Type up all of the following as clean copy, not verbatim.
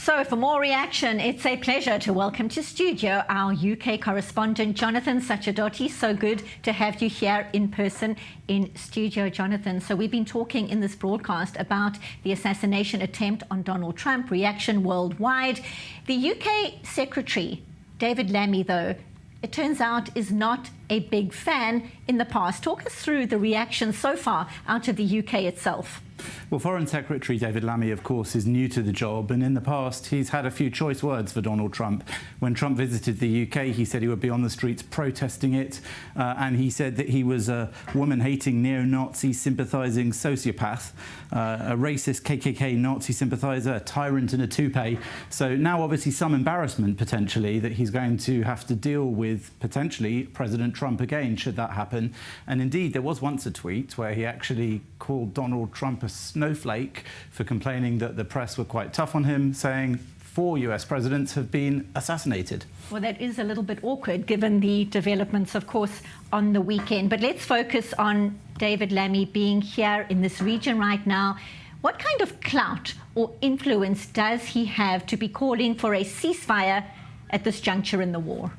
So for more reaction, it's a pleasure to welcome to studio our UK correspondent, Jonathan Sacerdoti. So good to have you here in person in studio, Jonathan. So we've been talking in this broadcast about the assassination attempt on Donald Trump, reaction worldwide. The UK Secretary, David Lammy, though, it turns out is not a big fan in the past. Talk us through the reaction so far out of the UK itself. Well, Foreign Secretary David Lammy, of course, is new to the job, and in the past he's had a few choice words for Donald Trump. When Trump visited the UK, he said he would be on the streets protesting it, and he said that he was a woman-hating, neo-Nazi sympathising sociopath, a racist KKK Nazi sympathiser, a tyrant in a toupee. So now obviously some embarrassment potentially that he's going to have to deal with potentially President Trump again, should that happen. And indeed, there was once a tweet where he actually called Donald Trump a snowflake for complaining that the press were quite tough on him, saying 4 US presidents have been assassinated. Well, that is a little bit awkward given the developments, of course, on the weekend. But let's focus on David Lammy being here in this region right now. What kind of clout or influence does he have to be calling for a ceasefire at this juncture in the war?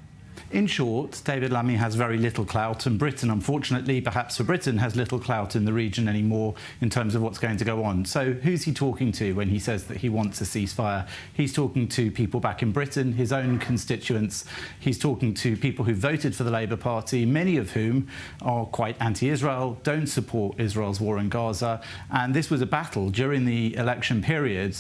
In short, David Lammy has very little clout, and Britain, unfortunately, perhaps for Britain, has little clout in the region anymore in terms of what's going to go on. So who's he talking to when he says that he wants a ceasefire? He's talking to people back in Britain, his own constituents. He's talking to people who voted for the Labour Party, many of whom are quite anti-Israel, don't support Israel's war in Gaza. And this was a battle during the election period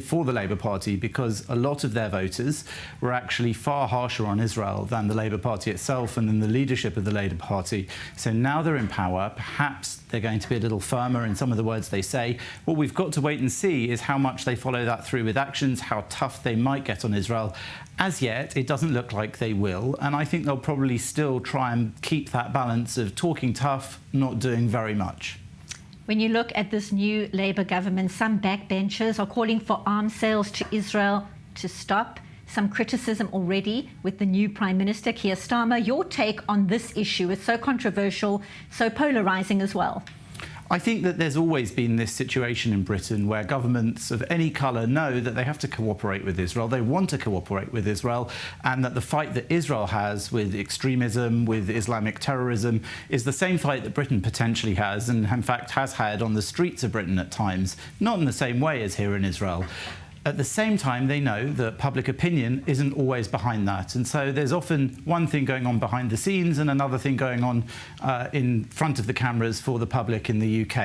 for the Labour Party, because a lot of their voters were actually far harsher on Israel than the Labour Party itself and then the leadership of the Labour Party. So now they're in power, perhaps they're going to be a little firmer in some of the words they say. What we've got to wait and see is how much they follow that through with actions, how tough they might get on Israel. As yet, it doesn't look like they will, and I think they'll probably still try and keep that balance of talking tough, not doing very much. When you look at this new Labour government, some backbenchers are calling for arms sales to Israel to stop. Some criticism already with the new Prime Minister, Keir Starmer. Your take on this issue is so controversial, so polarising as well. I think that there's always been this situation in Britain where governments of any colour know that they have to cooperate with Israel, they want to cooperate with Israel, and that the fight that Israel has with extremism, with Islamic terrorism, is the same fight that Britain potentially has, and in fact has had on the streets of Britain at times, not in the same way as here in Israel. At the same time, they know that public opinion isn't always behind that. And so there's often one thing going on behind the scenes and another thing going on in front of the cameras for the public in the UK.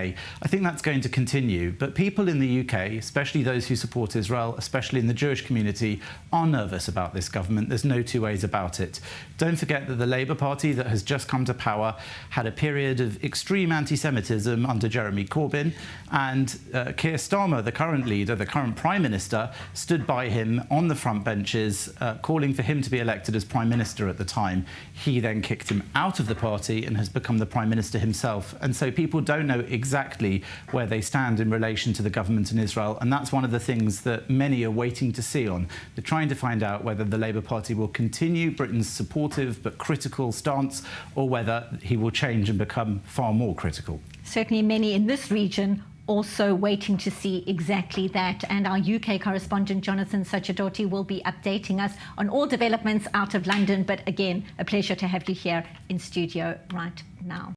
I think that's going to continue. But people in the UK, especially those who support Israel, especially in the Jewish community, are nervous about this government. There's no two ways about it. Don't forget that the Labour Party that has just come to power had a period of extreme anti-Semitism under Jeremy Corbyn. And Keir Starmer, the current leader, the current Prime Minister, stood by him on the front benches, calling for him to be elected as Prime Minister at the time. He then kicked him out of the party and has become the Prime Minister himself. And so people don't know exactly where they stand in relation to the government in Israel. And that's one of the things that many are waiting to see on. They're trying to find out whether the Labour Party will continue Britain's supportive but critical stance, or whether he will change and become far more critical. Certainly many in this region also waiting to see exactly that. And our UK correspondent, Jonathan Sacerdoti, will be updating us on all developments out of London. But again, a pleasure to have you here in studio right now.